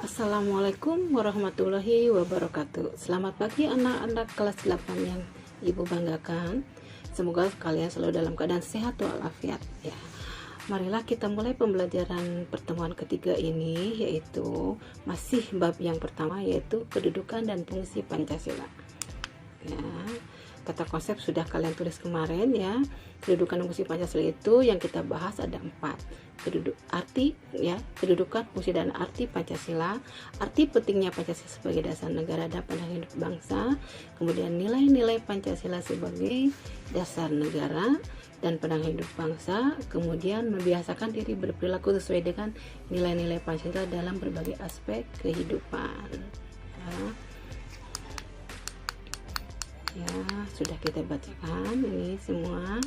Assalamualaikum warahmatullahi wabarakatuh. Selamat pagi anak-anak kelas 8 yang Ibu banggakan. Semoga kalian selalu dalam keadaan sehat walafiat ya. Marilah kita mulai pembelajaran pertemuan ketiga ini, yaitu masih bab yang pertama, yaitu kedudukan dan fungsi Pancasila. Ya, kata konsep sudah kalian tulis kemarin ya. Kedudukan dan fungsi Pancasila itu yang kita bahas ada 4. Kedudukan, fungsi dan arti Pancasila, arti pentingnya Pancasila sebagai dasar negara dan pandangan hidup bangsa, kemudian nilai-nilai Pancasila sebagai dasar negara dan pandangan hidup bangsa, kemudian membiasakan diri berperilaku sesuai dengan nilai-nilai Pancasila dalam berbagai aspek kehidupan. Ya, sudah kita bacakan ini semua.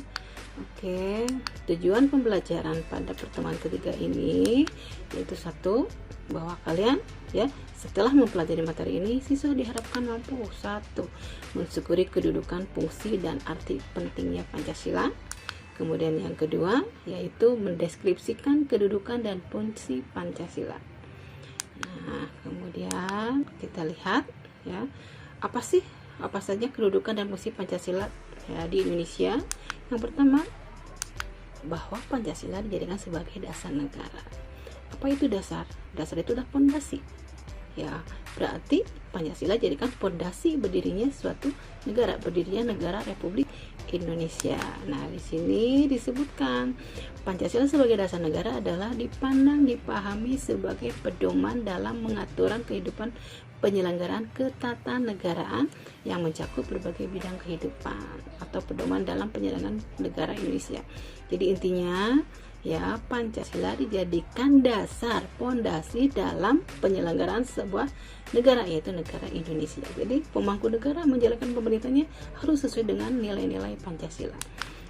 Oke, tujuan pembelajaran pada pertemuan ketiga ini yaitu satu, bahwa kalian ya setelah mempelajari materi ini, siswa diharapkan mampu satu, mensyukuri kedudukan, fungsi dan arti pentingnya Pancasila. Kemudian yang kedua yaitu mendeskripsikan kedudukan dan fungsi Pancasila. Nah, kemudian kita lihat ya, apa saja kedudukan dan fungsi Pancasila ya, di Indonesia. Yang pertama, bahwa Pancasila dijadikan sebagai dasar negara. Apa itu dasar? Dasar itu adalah fondasi. Ya, berarti Pancasila dijadikan fondasi berdirinya suatu negara, berdirinya negara Republik Indonesia. Nah, di sini disebutkan Pancasila sebagai dasar negara adalah dipandang, dipahami sebagai pedoman dalam pengaturan kehidupan penyelenggaraan ketatanegaraan yang mencakup berbagai bidang kehidupan, atau pedoman dalam penyelenggaraan negara Indonesia. Jadi intinya ya, Pancasila dijadikan dasar fondasi dalam penyelenggaraan sebuah negara, yaitu negara Indonesia. Jadi pemangku negara menjalankan pemerintahnya harus sesuai dengan nilai-nilai Pancasila.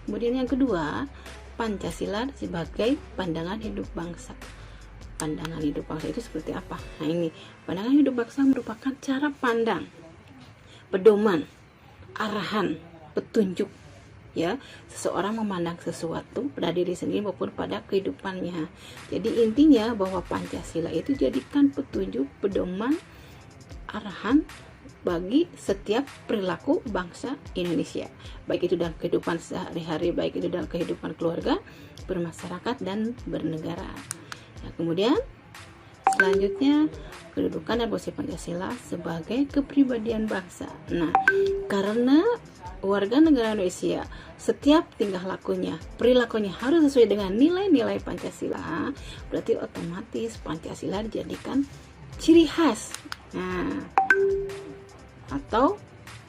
Kemudian yang kedua, Pancasila sebagai pandangan hidup bangsa. Pandangan hidup bangsa itu seperti apa? Nah, ini pandangan hidup bangsa merupakan cara pandang, pedoman, arahan, petunjuk ya, seseorang memandang sesuatu pada diri sendiri maupun pada kehidupannya. Jadi intinya bahwa Pancasila itu jadikan petunjuk, pedoman, arahan bagi setiap perilaku bangsa Indonesia, baik itu dalam kehidupan sehari-hari, baik itu dalam kehidupan keluarga, bermasyarakat dan bernegara. Nah, kemudian selanjutnya kedudukan dan fungsi Pancasila sebagai kepribadian bangsa. Nah, karena warga negara Indonesia setiap tingkah lakunya, perilakunya harus sesuai dengan nilai-nilai Pancasila, berarti otomatis Pancasila dijadikan ciri khas. Nah, atau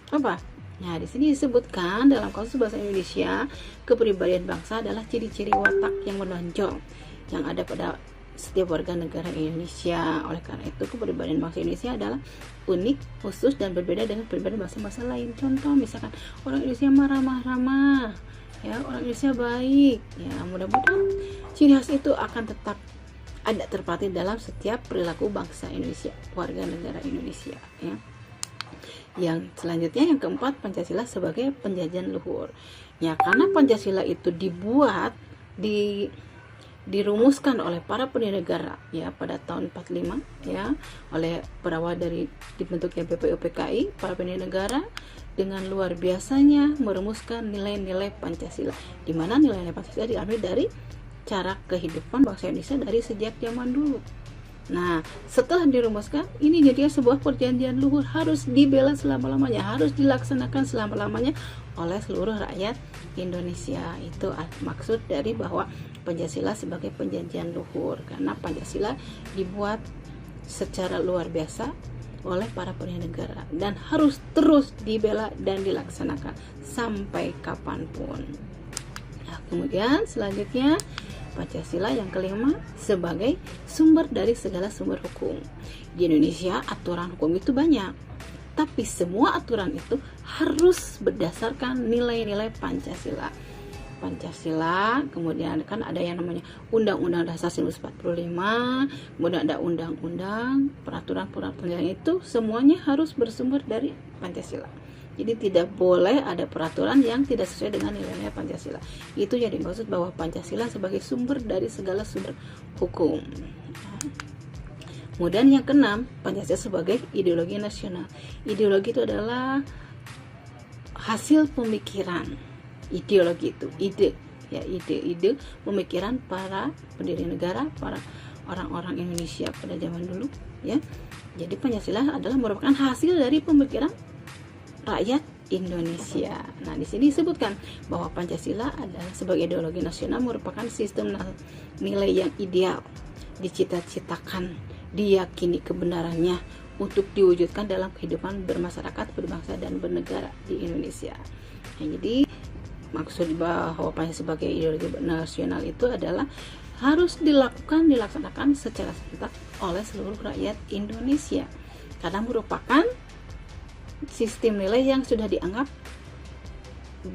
apa? Nah, di sini disebutkan dalam kasus bahasa Indonesia, kepribadian bangsa adalah ciri-ciri watak yang menonjol yang ada pada setiap warga negara Indonesia. Oleh karena itu, kepribadian bangsa Indonesia adalah unik, khusus dan berbeda dengan kepribadian bangsa-bangsa lain. Contoh misalkan orang Indonesia ramah-ramah, ya, orang Indonesia baik. Ya, mudah-mudahan ciri khas itu akan tetap ada terpatri dalam setiap perilaku bangsa Indonesia, warga negara Indonesia. Ya. Yang selanjutnya, yang keempat, Pancasila sebagai penjajian luhur. Ya, karena Pancasila itu dirumuskan oleh para pendiri negara ya pada tahun 45 ya, oleh berawal dari dibentuknya BPUPKI, para pendiri negara dengan luar biasanya merumuskan nilai-nilai Pancasila, di mana nilai-nilai Pancasila diambil dari cara kehidupan bangsa Indonesia dari sejak zaman dulu. Nah, setelah dirumuskan, ini jadi sebuah perjanjian luhur, harus dibela selama-lamanya, harus dilaksanakan selama-lamanya oleh seluruh rakyat Indonesia. Itu maksud dari bahwa Pancasila sebagai perjanjian luhur, karena Pancasila dibuat secara luar biasa oleh para pendiri negara dan harus terus dibela dan dilaksanakan sampai kapanpun. Nah, kemudian selanjutnya Pancasila yang kelima sebagai sumber dari segala sumber hukum. Di Indonesia aturan hukum itu banyak, tapi semua aturan itu harus berdasarkan nilai-nilai Pancasila. Kemudian kan ada yang namanya Undang-Undang Dasar 1945, kemudian ada undang-undang, peraturan-peraturan itu semuanya harus bersumber dari Pancasila. Jadi tidak boleh ada peraturan yang tidak sesuai dengan nilai-nilai Pancasila. Itu yang dimaksud bahwa Pancasila sebagai sumber dari segala sumber hukum. Kemudian yang keenam, Pancasila sebagai ideologi nasional. Ideologi itu adalah hasil pemikiran. Ideologi itu ide, ya, ide pemikiran para pendiri negara, para orang-orang Indonesia pada zaman dulu, ya. Jadi Pancasila adalah merupakan hasil dari pemikiran rakyat Indonesia. Nah, di sini disebutkan bahwa Pancasila adalah sebagai ideologi nasional merupakan sistem nilai yang ideal, dicita-citakan, diyakini kebenarannya untuk diwujudkan dalam kehidupan bermasyarakat, berbangsa dan bernegara di Indonesia. Nah, jadi maksud bahwa Pancasila sebagai ideologi nasional itu adalah harus dilaksanakan secara serentak oleh seluruh rakyat Indonesia karena merupakan sistem nilai yang sudah dianggap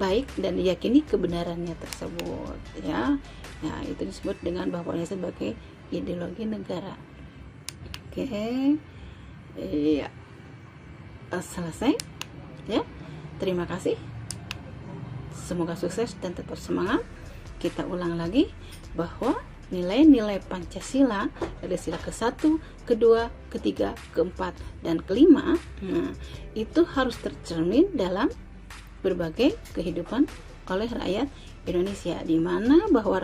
baik dan diyakini kebenarannya tersebut, ya. Nah, itu disebut dengan bahwanya sebagai ideologi negara. Oke, ya, selesai, ya. Terima kasih. Semoga sukses dan tetap semangat. Kita ulang lagi bahwa nilai-nilai Pancasila dari sila ke-1, ke-2, ke-3, ke-4, dan ke-5 itu harus tercermin dalam berbagai kehidupan oleh rakyat Indonesia, di mana bahwa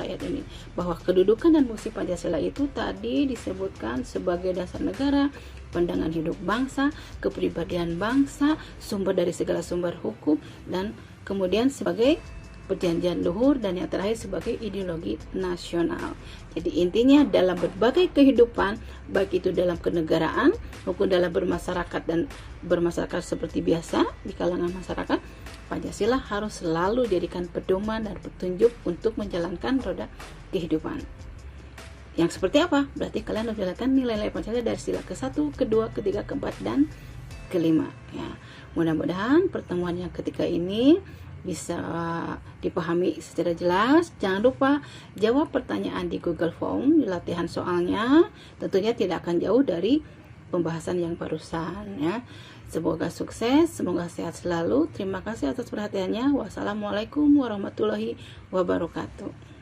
bahwa kedudukan dan fungsi Pancasila itu tadi disebutkan sebagai dasar negara, pandangan hidup bangsa, kepribadian bangsa, sumber dari segala sumber hukum, dan kemudian sebagai perjanjian luhur, dan yang terakhir sebagai ideologi nasional. Jadi intinya dalam berbagai kehidupan, baik itu dalam kenegaraan maupun dalam bermasyarakat seperti biasa di kalangan masyarakat, Pancasila harus selalu jadikan pedoman dan petunjuk untuk menjalankan roda kehidupan. Yang seperti apa? Berarti kalian harus menjalankan nilai-nilai Pancasila dari sila ke-1, ke-2, ke-3, ke-4, dan ke-5, ya. Mudah-mudahan pertemuan yang ketiga ini bisa dipahami secara jelas. Jangan lupa jawab pertanyaan di Google Form di latihan soalnya. Tentunya tidak akan jauh dari pembahasan yang barusan, ya. Semoga sukses, semoga sehat selalu. Terima kasih atas perhatiannya. Wassalamualaikum warahmatullahi wabarakatuh.